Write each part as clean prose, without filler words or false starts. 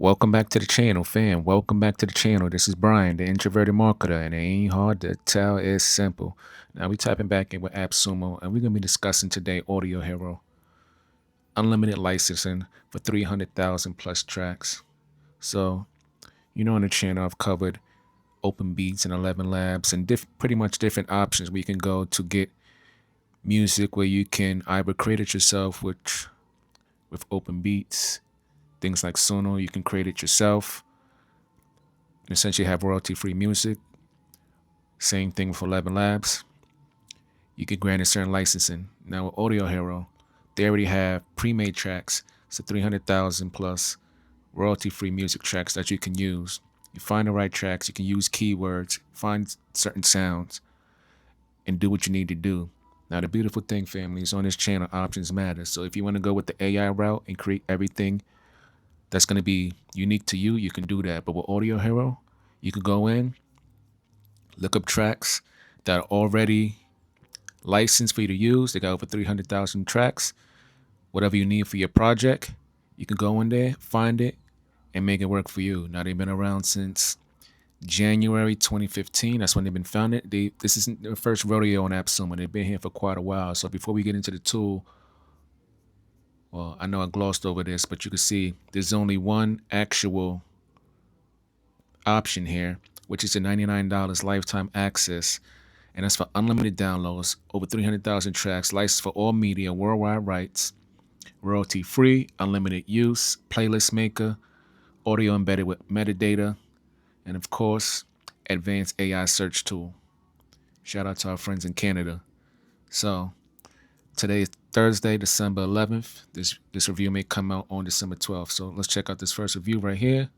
Welcome back to the channel, fam. Welcome back to the channel. This is Brian, the introverted marketer, and it ain't hard to tell. It's simple. Now we typing back in with AppSumo, and we're gonna be discussing today AudioHero, unlimited licensing for 300,000 plus tracks. So, on the channel I've covered open beats and 11 labs and pretty much different options where you can go to get music where you can either create it yourself, which with open beats, things like Sono, you can create it yourself and essentially have royalty-free music. Same thing with 11 Labs. You get granted certain licensing. Now with AudioHero, they already have pre-made tracks, so 300,000 plus royalty-free music tracks that you can use. You find the right tracks, you can use keywords, find certain sounds, and do what you need to do. Now the beautiful thing, family, is on this channel, options matter. So if you want to go with the AI route and create everything that's going to be unique to you, you can do that. But with AudioHero, you can go in, look up tracks that are already licensed for you to use. They got over 300,000 tracks. Whatever you need for your project, you can go in there, find it, and make it work for you. Now, they've been around since January 2015. That's when they've been founded. This isn't their first rodeo on AppSumo. They've been here for quite a while. So before we get into the tool, well, I know I glossed over this, but you can see there's only one actual option here, which is a $99 lifetime access, and that's for unlimited downloads, over 300,000 tracks, licensed for all media, worldwide rights, royalty free, unlimited use, playlist maker, audio embedded with metadata, and of course, advanced AI search tool. Shout out to our friends in Canada. So today is Thursday, December 11th. This review may come out on December 12th. So let's check out this first review right here.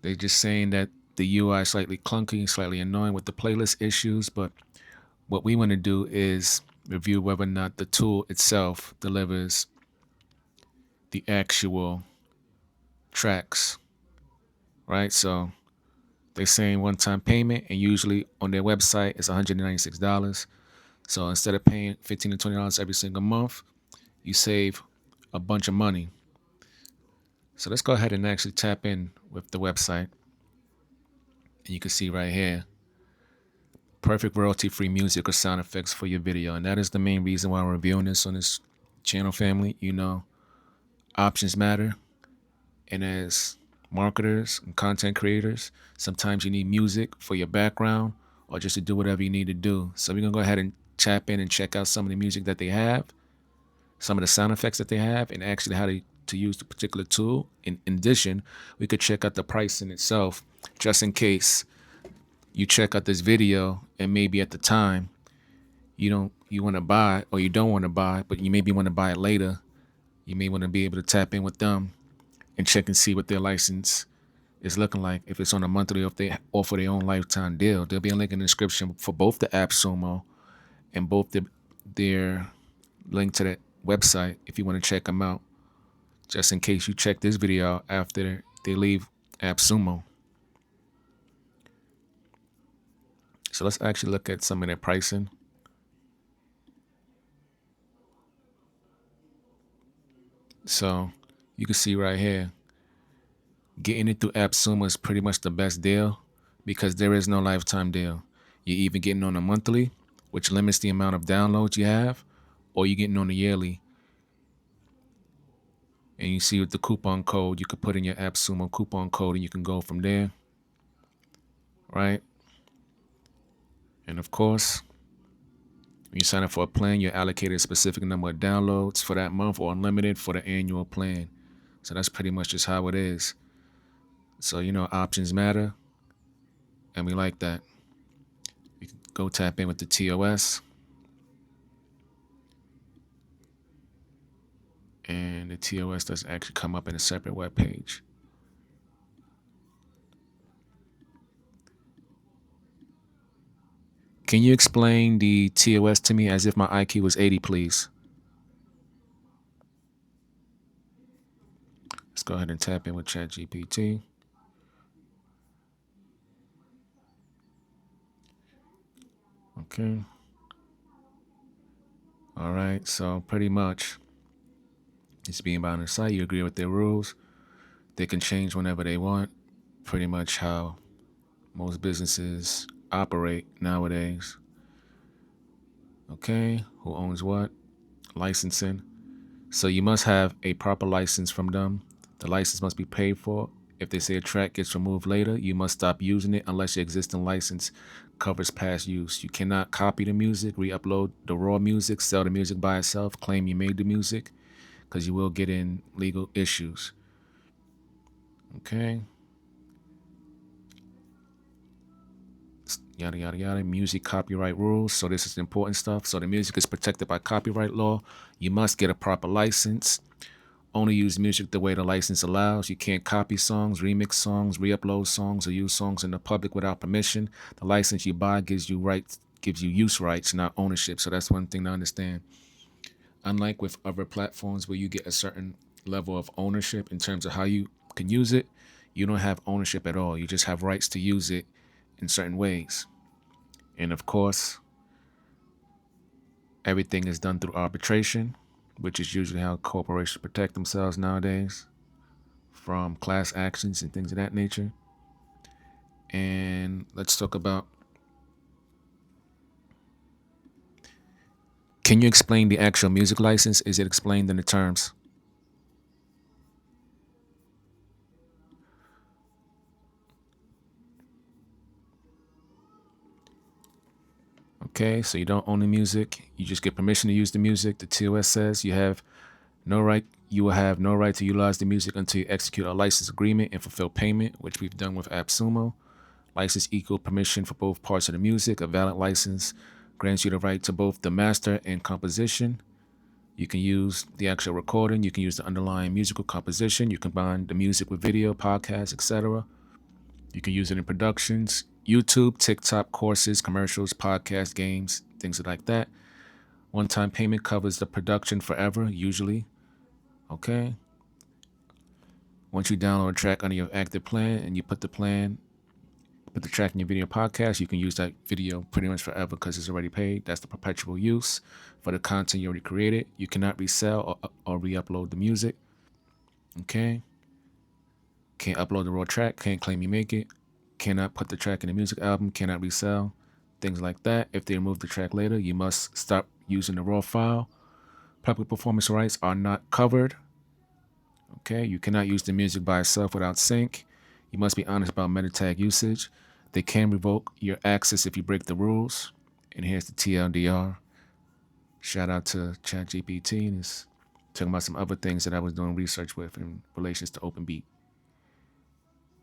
They're just saying that the UI is slightly clunky, slightly annoying with the playlist issues, but what we want to do is review whether or not the tool itself delivers the actual tracks, right? So they're saying one-time payment, and usually on their website it's $196. So instead of paying $15 to $20 every single month, you save a bunch of money. So let's go ahead and actually tap in with the website. And you can see right here, perfect royalty-free music or sound effects for your video. And that is the main reason why I'm reviewing this on this channel, family. Options matter. And as marketers and content creators, sometimes you need music for your background or just to do whatever you need to do. So we're going to go ahead and tap in and check out some of the music that they have, some of the sound effects that they have, and actually how to use the particular tool. In addition, we could check out the pricing itself, just in case you check out this video and maybe at the time you want to buy, or you don't want to buy, but you maybe want to buy it later. You may want to be able to tap in with them and check and see what their license is looking like, if it's on a monthly or if they offer their own lifetime deal. There'll be a link in the description for both the AppSumo and both their link to that website if you want to check them out, just in case you check this video out after they leave AppSumo. So let's actually look at some of their pricing. So you can see right here, getting it through AppSumo is pretty much the best deal because there is no lifetime deal. You're either getting on a monthly, which limits the amount of downloads you have, or you're getting on a yearly. And you see with the coupon code, you could put in your AppSumo coupon code and you can go from there, right? And of course, when you sign up for a plan, you're allocated a specific number of downloads for that month or unlimited for the annual plan. So that's pretty much just how it is. So, options matter, and we like that. You can go tap in with the TOS. And the TOS doesn't actually come up in a separate web page. Can you explain the TOS to me as if my IQ was 80, please? Let's go ahead and tap in with ChatGPT. Okay. All right, so pretty much It's being bound in sight. You agree with their rules. They can change whenever they want. Pretty much how most businesses operate nowadays. Okay, who owns what? Licensing. So you must have a proper license from them. The license must be paid for. If they say a track gets removed later, you must stop using it unless your existing license covers past use. You cannot copy the music, re-upload the raw music, sell the music by itself, claim you made the music, because you will get in legal issues. Okay. Yada yada yada. Music copyright rules. So this is important stuff. So the music is protected by copyright law. You must get a proper license. Only use music the way the license allows. You can't copy songs, remix songs, re-upload songs, or use songs in the public without permission. The license you buy gives you rights, gives you use rights, not ownership. So that's one thing to understand. Unlike with other platforms where you get a certain level of ownership in terms of how you can use it, you don't have ownership at all. You just have rights to use it in certain ways. And of course, everything is done through arbitration, which is usually how corporations protect themselves nowadays from class actions and things of that nature. And let's talk about, can you explain the actual music license? Is it explained in the terms? Okay, so you don't own the music. You just get permission to use the music. The TOS says you will have no right to utilize the music until you execute a license agreement and fulfill payment, which we've done with AppSumo. License equal permission for both parts of the music. A valid license grants you the right to both the master and composition. You can use the actual recording. You can use the underlying musical composition. You combine the music with video, podcasts, etc. You can use it in productions, YouTube, TikTok, courses, commercials, podcasts, games, things like that. One-time payment covers the production forever, usually. Okay. Once you download a track under your active plan and you put the track in your video podcast, you can use that video pretty much forever because it's already paid. That's the perpetual use for the content you already created. You cannot resell or re-upload the music. Okay. Can't upload the raw track. Can't claim you make it. Cannot put the track in the music album. Cannot resell. Things like that. If they remove the track later, you must stop using the raw file. Public performance rights are not covered. Okay. You cannot use the music by itself without sync. You must be honest about meta tag usage. They can revoke your access if you break the rules. And here's the TLDR. Shout out to ChatGPT, and it's talking about some other things that I was doing research with in relations to OpenBeat.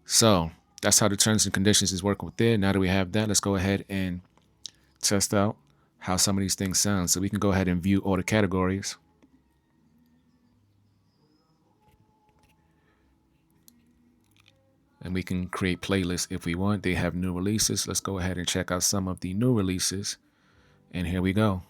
So that's how the terms and conditions is working with there. Now that we have that, let's go ahead and test out how some of these things sound. So we can go ahead and view all the categories. And we can create playlists if we want. They have new releases. Let's go ahead and check out some of the new releases. And here we go.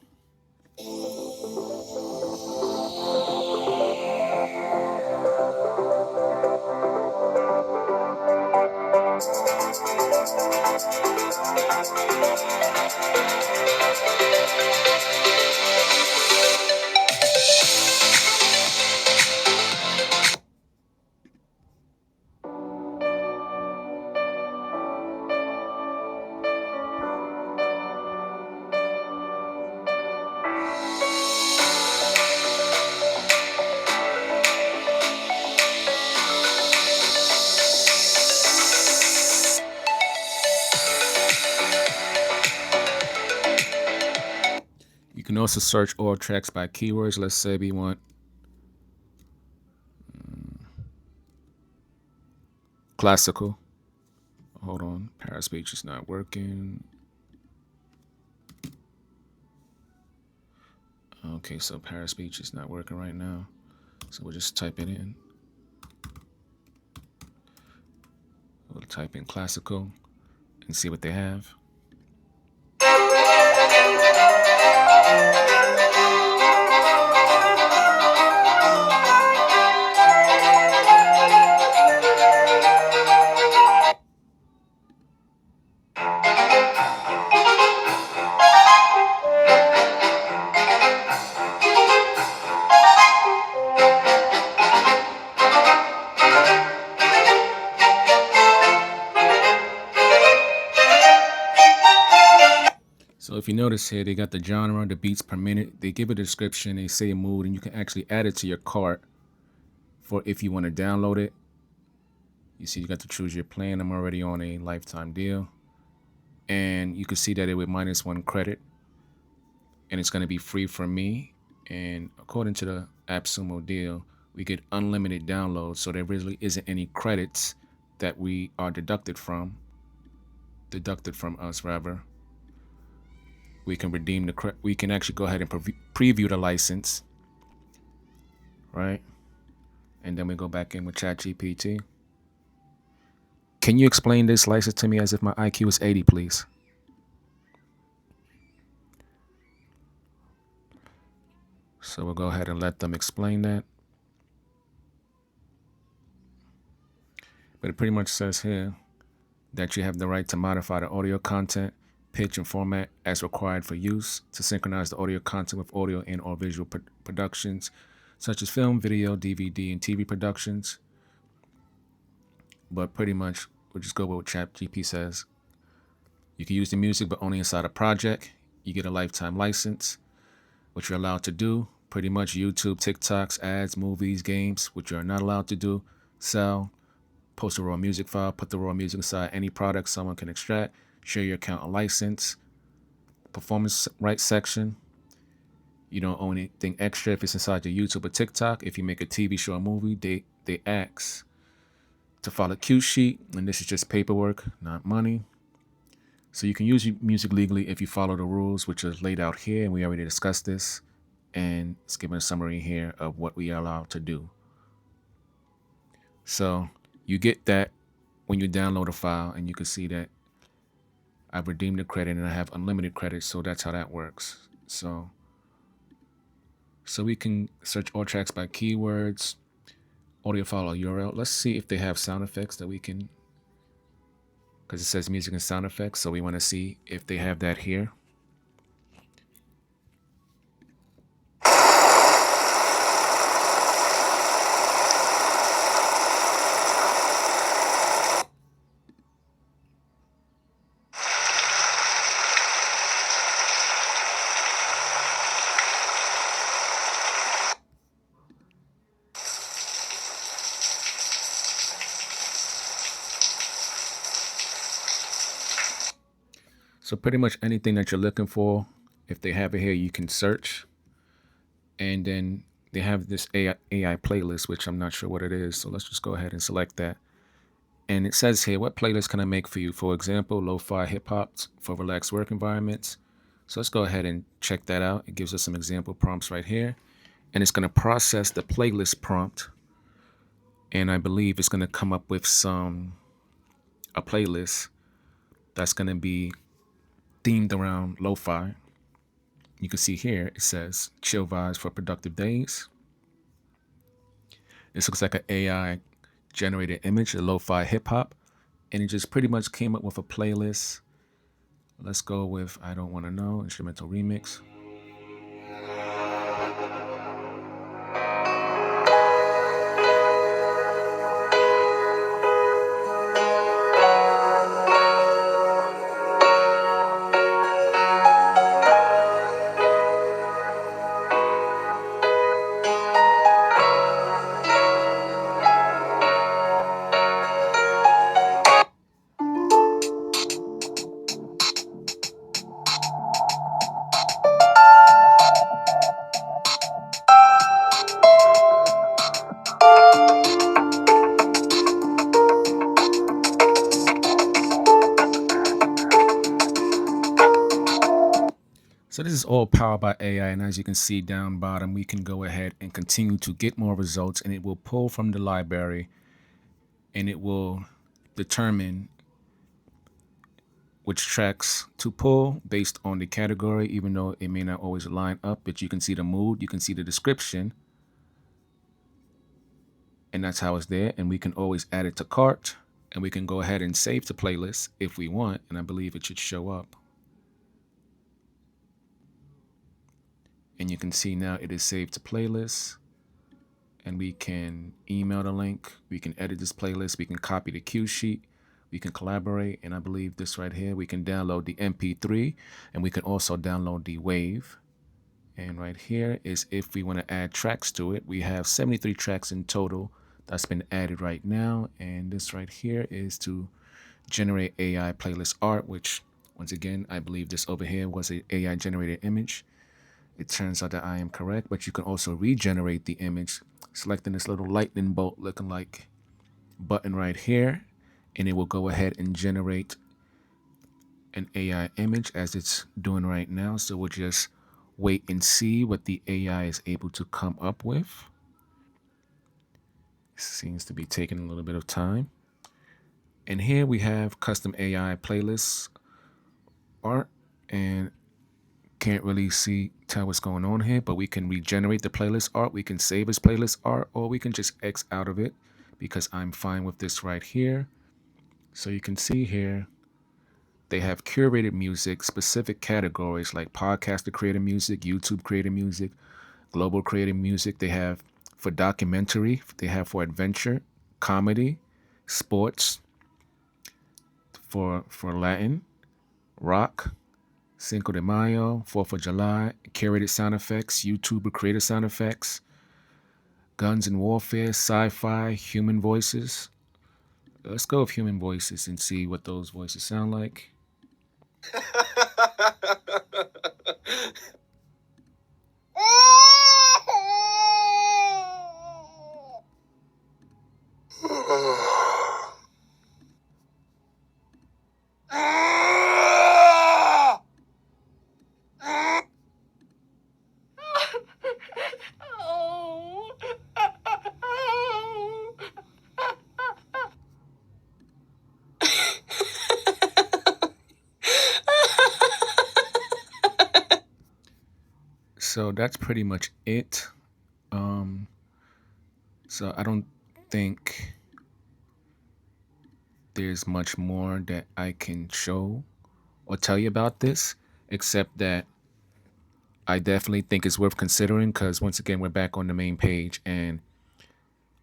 You can also search all tracks by keywords. Let's say we want classical. Hold on, Paraspeech is not working. Okay, so Paraspeech is not working right now. So we'll just type it in. We'll type in classical and see what they have. you notice here, they got the genre, the beats per minute. They give a description, they say a mood, and you can actually add it to your cart for if you want to download it. You see, you got to choose your plan. I'm already on a lifetime deal. And you can see that it would -1 credit. And it's going to be free for me. And according to the AppSumo deal, we get unlimited downloads. So there really isn't any credits that we are deducted from us rather. We can redeem we can actually go ahead and preview the license, right? And then we go back in with ChatGPT. Can you explain this license to me as if my IQ is 80, please? So we'll go ahead and let them explain that. But it pretty much says here that you have the right to modify the audio content, pitch, and format as required for use, to synchronize the audio content with audio and or visual productions, such as film, video, DVD, and TV productions. But pretty much, we'll just go with what ChatGPT says. You can use the music, but only inside a project. You get a lifetime license, which you're allowed to do. Pretty much YouTube, TikToks, ads, movies, games, which you're not allowed to do. Sell, post a raw music file, put the raw music inside any product someone can extract, share your account a license, performance rights section. You don't own anything extra if it's inside your YouTube or TikTok. If you make a TV show or movie, they ask to file a Q sheet, and this is just paperwork, not money. So you can use music legally if you follow the rules, which is laid out here, and we already discussed this. And it's given a summary here of what we are allowed to do. So you get that when you download a file, and you can see that I've redeemed the credit and I have unlimited credit. So that's how that works. So we can search all tracks by keywords, audio file or URL. Let's see if they have sound effects that we can, because it says music and sound effects. So we want to see if they have that here. So pretty much anything that you're looking for, if they have it here, you can search. And then they have this AI playlist, which I'm not sure what it is. So let's just go ahead and select that. And it says here, what playlist can I make for you? For example, lo-fi hip hop for relaxed work environments. So let's go ahead and check that out. It gives us some example prompts right here. And it's going to process the playlist prompt. And I believe it's going to come up with a playlist that's going to be themed around lo-fi. You can see here, it says chill vibes for productive days. This looks like an AI generated image, a lo-fi hip hop. And it just pretty much came up with a playlist. Let's go with I Don't Want to Know, instrumental remix. So this is all powered by AI, and as you can see down bottom, we can go ahead and continue to get more results, and it will pull from the library, and it will determine which tracks to pull based on the category, even though it may not always line up, but you can see the mood, you can see the description, and that's how it's there. And we can always add it to cart, and we can go ahead and save to playlist if we want, and I believe it should show up. And you can see now it is saved to playlist, and we can email the link, we can edit this playlist, we can copy the cue sheet, We can collaborate, and I believe this right here, we can download the MP3, and we can also download the WAV. And right here is if we want to add tracks to it. We have 73 tracks in total that's been added right now. And this right here is to generate AI playlist art, which once again, I believe this over here was a AI generated image. It turns out that I am correct, but you can also regenerate the image, selecting this little lightning bolt looking like button right here, and it will go ahead and generate an AI image as it's doing right now. So we'll just wait and see what the AI is able to come up with. Seems to be taking a little bit of time. And here we have custom AI playlists art, and can't really tell what's going on here, but we can regenerate the playlist art. We can save as playlist art, or we can just X out of it because I'm fine with this right here. So you can see here, they have curated music, specific categories like podcaster creator music, YouTube creator music, global creator music. They have for documentary, they have for adventure, comedy, sports, for Latin, rock, Cinco de Mayo, 4th of July, curated sound effects, YouTuber creator sound effects, guns and warfare, sci-fi, human voices. Let's go with human voices and see what those voices sound like. So that's pretty much it. So I don't think there's much more that I can show or tell you about this, except that I definitely think it's worth considering because once again, we're back on the main page and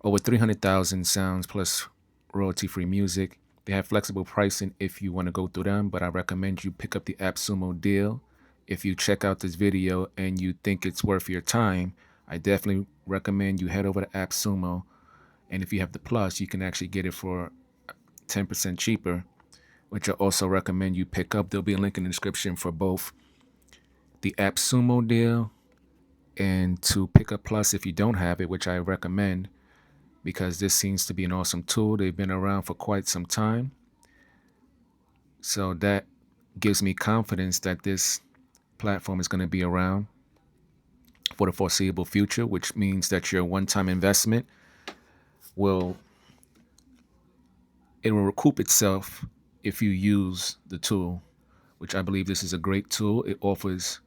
over 300,000 sounds plus royalty-free music. They have flexible pricing if you want to go through them, but I recommend you pick up the AppSumo deal. If you check out this video and you think it's worth your time, I definitely recommend you head over to AppSumo. And if you have the plus, you can actually get it for 10% cheaper, which I also recommend you pick up. There'll be a link in the description for both the AppSumo deal and to pick up plus if you don't have it, which I recommend because this seems to be an awesome tool. They've been around for quite some time. So that gives me confidence that this platform is going to be around for the foreseeable future, which means that your one-time investment will recoup itself if you use the tool, which I believe this is a great tool. It offers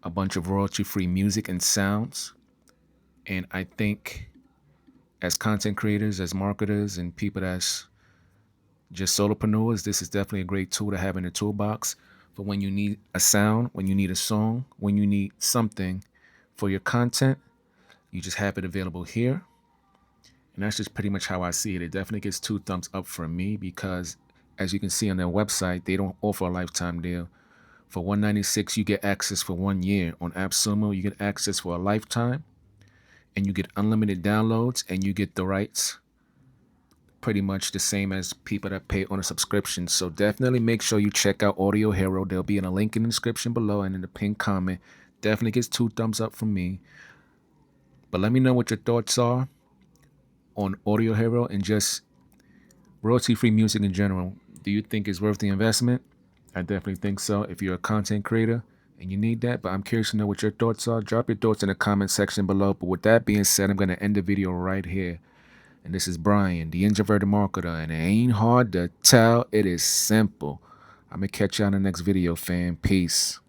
a bunch of royalty-free music and sounds. And I think as content creators, as marketers, and people that's just solopreneurs, this is definitely a great tool to have in the toolbox for when you need a sound, when you need a song, when you need something for your content. You just have it available here. And that's just pretty much how I see it. It definitely gets 2 thumbs up from me because as you can see on their website, they don't offer a lifetime deal. For $196, you get access for 1 year. On AppSumo, you get access for a lifetime, and you get unlimited downloads, and you get the rights pretty much the same as people that pay on a subscription. So definitely make sure you check out AudioHero. There'll be a link in the description below and in the pinned comment. Definitely gets 2 thumbs up from me. But let me know what your thoughts are on AudioHero and just royalty-free music in general. Do you think it's worth the investment? I definitely think so if you're a content creator and you need that, but I'm curious to know what your thoughts are. Drop your thoughts in the comment section below. But with that being said, I'm going to end the video right here. And this is Brian, the introverted marketer, and it ain't hard to tell. It is simple. I'm going to catch you on the next video, fam. Peace.